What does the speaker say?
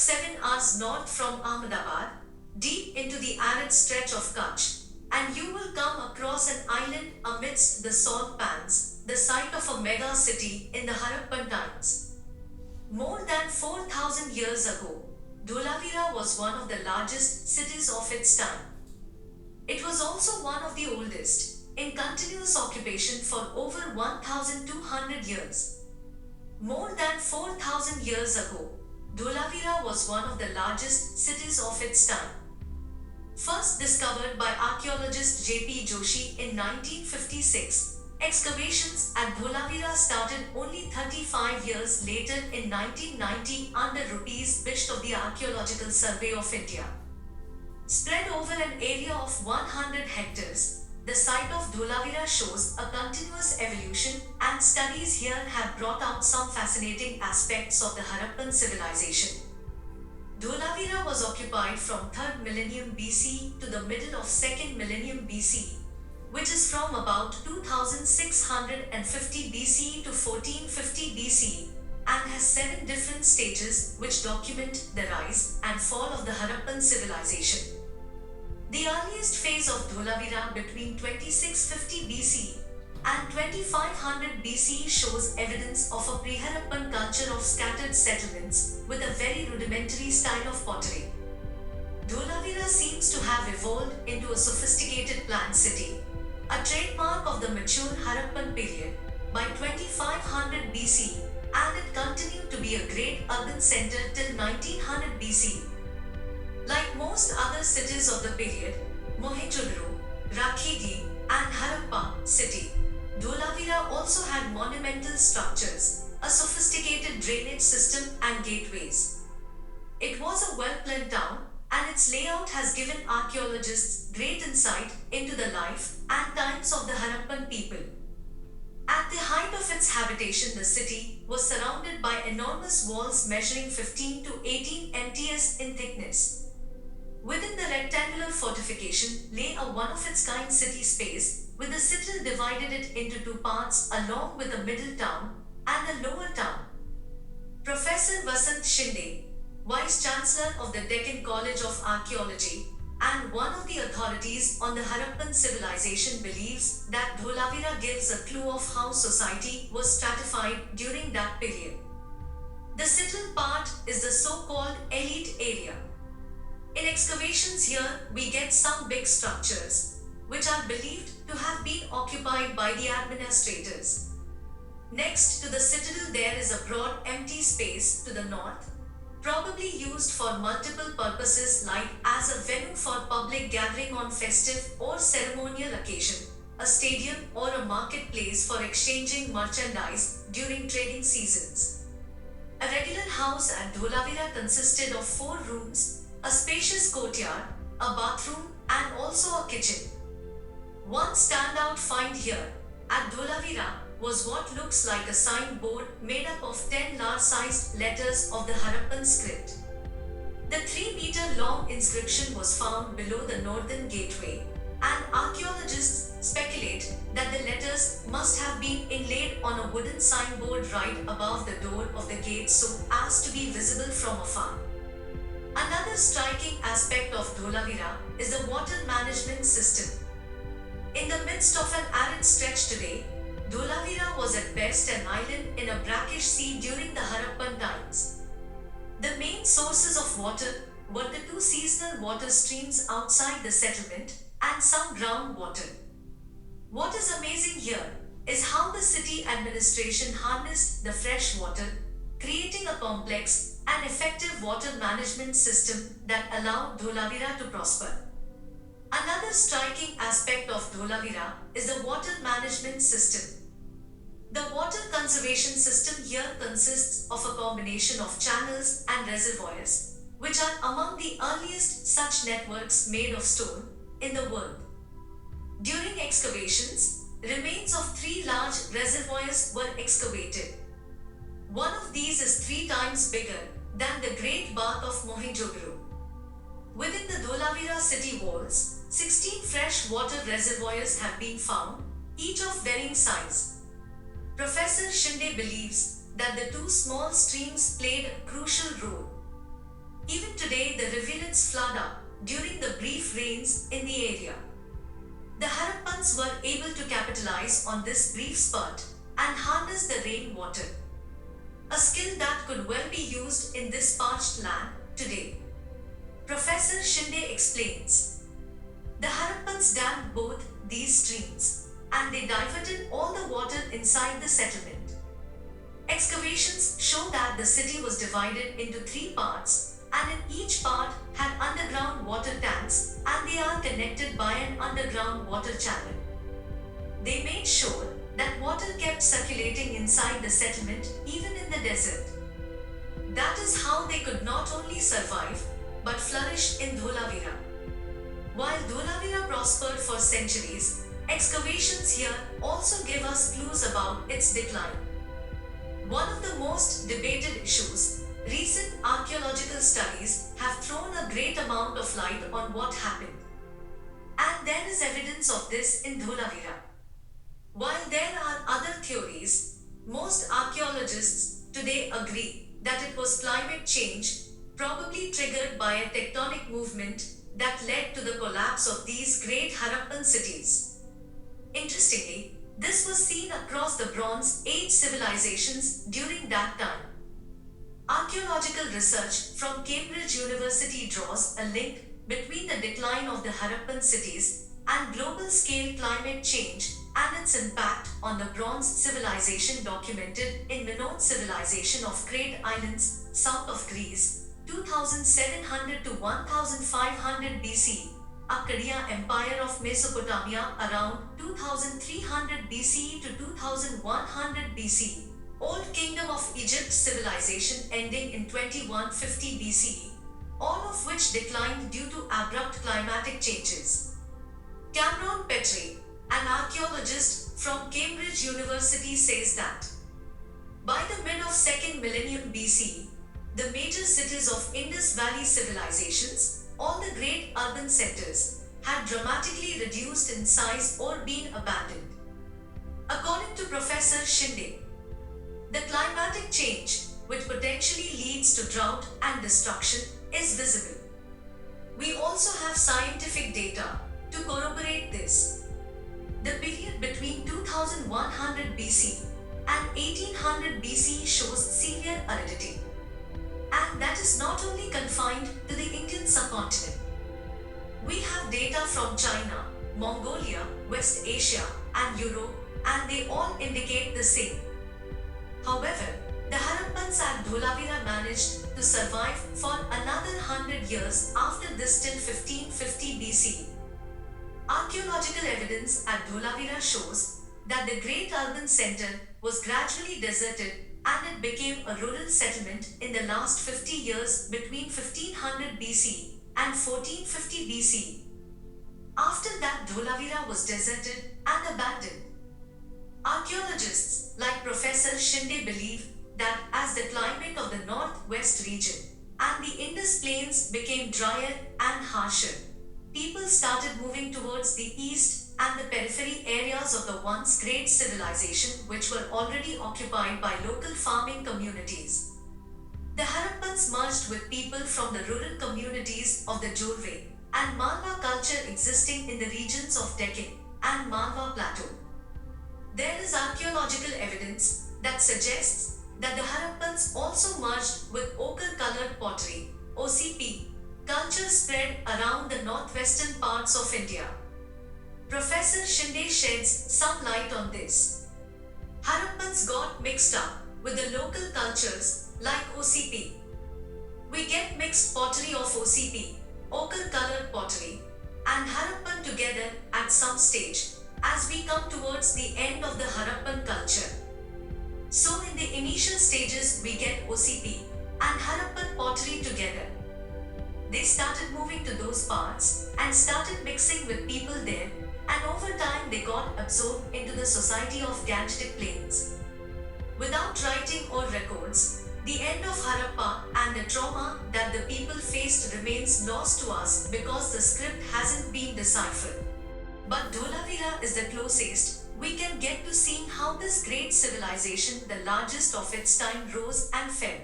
7 hours north from Ahmedabad, deep into the arid stretch of Kutch, and you will come across an island amidst the salt pans, the site of a mega city in the Harappan times. More than 4,000 years ago, Dholavira was one of the largest cities of its time. It was also one of the oldest, in continuous occupation for over 1,200 years. More than 4,000 years ago, Dholavira was one of the largest cities of its time. First discovered by archaeologist J.P. Joshi in 1956, excavations at Dholavira started only 35 years later in 1990 under Rupees Bisht of the Archaeological Survey of India. Spread over an area of 100 hectares, the site of Dholavira shows a continuous evolution, and studies here have brought out some fascinating aspects of the Harappan civilization. Dholavira was occupied from 3rd millennium BC to the middle of 2nd millennium BC, which is from about 2650 BCE to 1450 BCE, and has 7 different stages which document the rise and fall of the Harappan civilization. The earliest phase of Dholavira between 2650 BCE and 2500 BCE shows evidence of a pre-Harappan culture of scattered settlements with a very rudimentary style of pottery. Dholavira seems to have evolved into a sophisticated planned city, a trademark of the mature Harappan period, by 2500 BCE, and it continued to be a great urban center till 1900 BCE. Like most other cities of the period, Mohenjo-daro, Rakhidi, and Harappa city, Dholavira also had monumental structures, a sophisticated drainage system, and gateways. It was a well-planned town, and its layout has given archaeologists great insight into the life and times of the Harappan people. At the height of its habitation, the city was surrounded by enormous walls measuring 15 to 18 mts in thickness. Within the rectangular fortification lay a one-of-its-kind city space, with the citadel divided it into 2 parts along with a middle town and a lower town. Professor Vasant Shinde, Vice-Chancellor of the Deccan College of Archaeology and one of the authorities on the Harappan civilization, believes that Dholavira gives a clue of how society was stratified during that period. The citadel part is the so-called elite area. In excavations here, we get some big structures, which are believed to have been occupied by the administrators. Next to the citadel there is a broad empty space to the north, probably used for multiple purposes like as a venue for public gathering on festive or ceremonial occasion, a stadium or a marketplace for exchanging merchandise during trading seasons. A regular house at Dholavira consisted of 4 rooms, a spacious courtyard, a bathroom, and also a kitchen. One standout find here at Dholavira was what looks like a signboard made up of 10 large-sized letters of the Harappan script. The 3-meter-long inscription was found below the northern gateway, and archaeologists speculate that the letters must have been inlaid on a wooden signboard right above the door of the gate so as to be visible from afar. Another striking aspect of Dholavira is the water management system. In the midst of an arid stretch today, Dholavira was at best an island in a brackish sea during the Harappan times. The main sources of water were the 2 seasonal water streams outside the settlement and some groundwater. What is amazing here is how the city administration harnessed the fresh water, creating a complex and effective water management system that allowed Dholavira to prosper. Another striking aspect of Dholavira is the water management system. The water conservation system here consists of a combination of channels and reservoirs, which are among the earliest such networks made of stone in the world. During excavations, remains of 3 large reservoirs were excavated. One of these is 3 times bigger than the Great Bath of Mohenjo-daro. Within the Dholavira city walls, 16 fresh water reservoirs have been found, each of varying size. Professor Shinde believes that the 2 small streams played a crucial role. today the rivulets flood up during the brief rains in the area. The Harappans were able to capitalize on this brief spurt and harness the rainwater, a skill that could well be used in this parched land today. Professor Shinde explains, the Harappans dammed both these streams and they diverted all the water inside the settlement. Excavations show that the city was divided into 3 parts, and in each part had underground water tanks, and they are connected by an underground water channel. They made sure that water kept circulating inside the settlement even in the desert. That is how they could not only survive but flourish in Dholavira. While Dholavira prospered for centuries, excavations here also give us clues about its decline. One of the most debated issues, recent archaeological studies have thrown a great amount of light on what happened. And there is evidence of this in Dholavira. While there are other theories, most archaeologists today agree that it was climate change, probably triggered by a tectonic movement that led to the collapse of these great Harappan cities. Interestingly, this was seen across the Bronze Age civilizations during that time. Archaeological research from Cambridge University draws a link between the decline of the Harappan cities and global-scale climate change and its impact on the Bronze civilization documented in Minoan civilization of Crete Islands, south of Greece, 2700 to 1500 BC, Akkadiya Empire of Mesopotamia around 2300 BCE to 2100 BCE, Old Kingdom of Egypt civilization ending in 2150 BCE, all of which declined due to abrupt climatic changes. Cameron Petrie, an archaeologist from Cambridge University, says that by the mid of 2nd millennium BCE, the major cities of Indus Valley civilizations, all the great urban centers, had dramatically reduced in size or been abandoned. According to Professor Shinde, the climatic change, which potentially leads to drought and destruction, is visible. We also have scientific data to corroborate this. The period between 2100 BC and 1800 BC shows severe aridity. And that is not only confined to the Indian subcontinent. We have data from China, Mongolia, West Asia, and Europe, and they all indicate the same. However, the Harappans at Dholavira managed to survive for another 100 years after this till 1550 BC. Archaeological evidence at Dholavira shows that the great urban center was gradually deserted and it became a rural settlement in the last 50 years between 1500 BC and 1450 BC. After that, Dholavira was deserted and abandoned. Archaeologists like Professor Shinde believe that as the climate of the northwest region and the Indus Plains became drier and harsher, people started moving towards the east and the periphery areas of the once great civilization which were already occupied by local farming communities. The Harappans merged with people from the rural communities of the Jorve and Malwa culture existing in the regions of Deccan and Malwa Plateau. There is archaeological evidence that suggests that the Harappans also merged with ochre-colored pottery, OCP, culture spread around the northwestern parts of India. Professor Shinde sheds some light on this. Harappans got mixed up with the local cultures like OCP. We get mixed pottery of OCP, ochre-colored pottery, and Harappan together at some stage as we come towards the end of the Harappan culture. So in the initial stages we get OCP and Harappan pottery together. They started moving to those parts and started mixing with people there, and over time they got absorbed into the society of Gangetic Plains. Without writing or records, the end of Harappa and the trauma that the people faced remains lost to us because the script hasn't been deciphered. But Dholavira is the closest we can get to seeing how this great civilization, the largest of its time, rose and fell.